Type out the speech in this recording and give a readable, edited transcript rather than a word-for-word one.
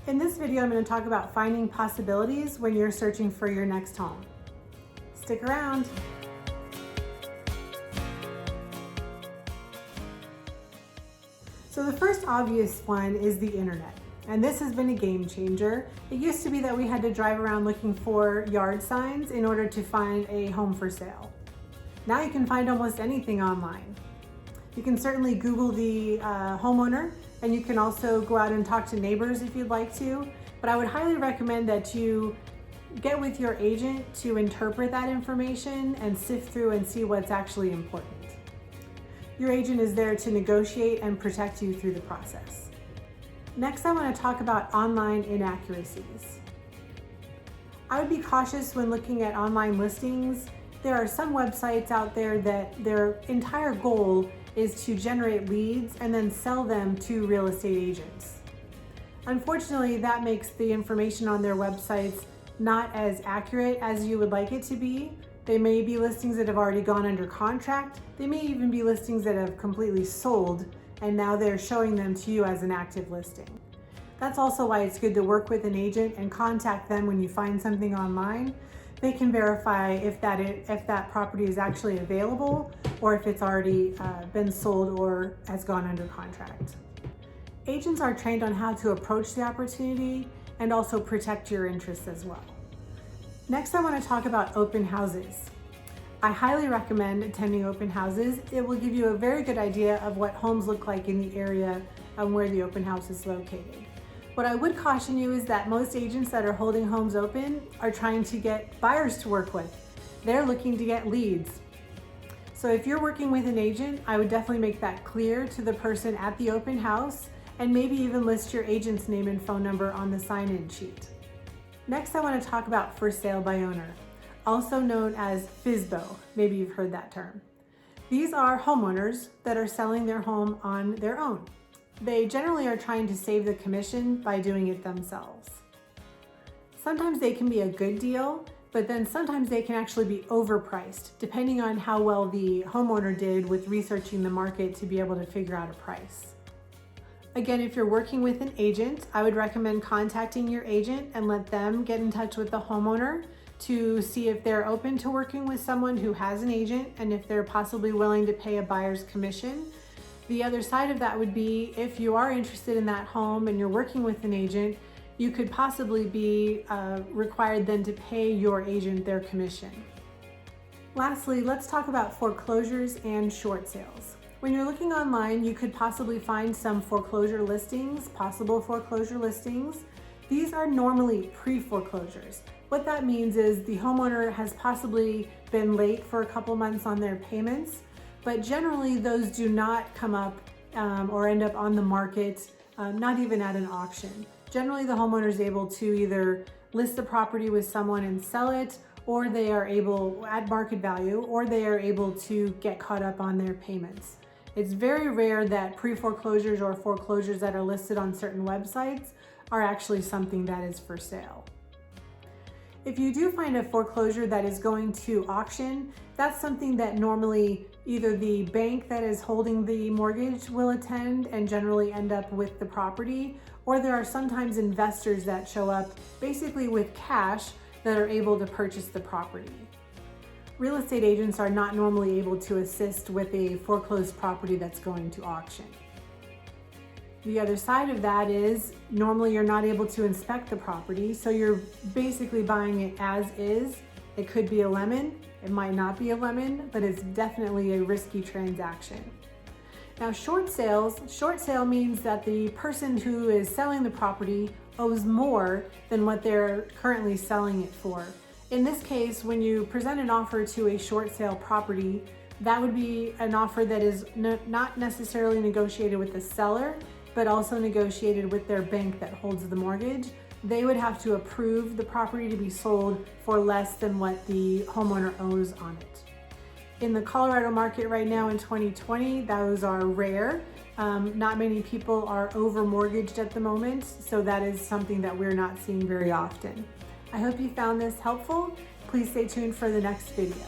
In this video, I'm going to talk about finding possibilities when you're searching for your next home. Stick around. So the first obvious one is the internet. And this has been a game changer. It used to be that we had to drive around looking for yard signs in order to find a home for sale. Now you can find almost anything online. You can certainly Google the homeowner, and you can also go out and talk to neighbors if you'd like to. But I would highly recommend that you get with your agent to interpret that information and sift through and see what's actually important. Your agent is there to negotiate and protect you through the process. Next, I want to talk about online inaccuracies. I would be cautious when looking at online listings. There are some websites out there that their entire goal is to generate leads and then sell them to real estate agents. Unfortunately, that makes the information on their websites not as accurate as you would like it to be. They may be listings that have already gone under contract. They may even be listings that have completely sold, and now they're showing them to you as an active listing. That's also why it's good to work with an agent and contact them when you find something online. They can verify if that property is actually available or if it's already been sold or has gone under contract. Agents are trained on how to approach the opportunity and also protect your interests as well. Next, I want to talk about open houses. I highly recommend attending open houses. It will give you a very good idea of what homes look like in the area and where the open house is located. What I would caution you is that most agents that are holding homes open are trying to get buyers to work with. They're looking to get leads. So if you're working with an agent, I would definitely make that clear to the person at the open house and maybe even list your agent's name and phone number on the sign-in sheet. Next, I want to talk about for sale by owner, also known as FSBO. Maybe you've heard that term. These are homeowners that are selling their home on their own. They generally are trying to save the commission by doing it themselves. Sometimes they can be a good deal, but then sometimes they can actually be overpriced, depending on how well the homeowner did with researching the market to be able to figure out a price. Again, if you're working with an agent, I would recommend contacting your agent and let them get in touch with the homeowner to see if they're open to working with someone who has an agent and if they're possibly willing to pay a buyer's commission. The other side of that would be if you are interested in that home and you're working with an agent, you could possibly be required then to pay your agent their commission. Lastly, let's talk about foreclosures and short sales. When you're looking online, you could possibly find some foreclosure listings, possible foreclosure listings. These are normally pre-foreclosures. What that means is the homeowner has possibly been late for a couple months on their payments, but generally those do not come up or end up on the market, not even at an auction. Generally the homeowner is able to either list the property with someone and sell it, or they are able, at market value, or they are able to get caught up on their payments. It's very rare that pre-foreclosures or foreclosures that are listed on certain websites are actually something that is for sale. If you do find a foreclosure that is going to auction, that's something that normally either the bank that is holding the mortgage will attend and generally end up with the property, or there are sometimes investors that show up basically with cash that are able to purchase the property. Real estate agents are not normally able to assist with a foreclosed property that's going to auction. The other side of that is normally you're not able to inspect the property, so you're basically buying it as is. It could be a lemon, it might not be a lemon, but it's definitely a risky transaction. Now short sale means that the person who is selling the property owes more than what they're currently selling it for. In this case, when you present an offer to a short sale property, that would be an offer that is not necessarily negotiated with the seller, but also negotiated with their bank that holds the mortgage. They would have to approve the property to be sold for less than what the homeowner owes on it. In the Colorado market right now in 2020, those are rare. Not many people are over mortgaged at the moment, so that is something that we're not seeing very often. I hope you found this helpful. Please stay tuned for the next video.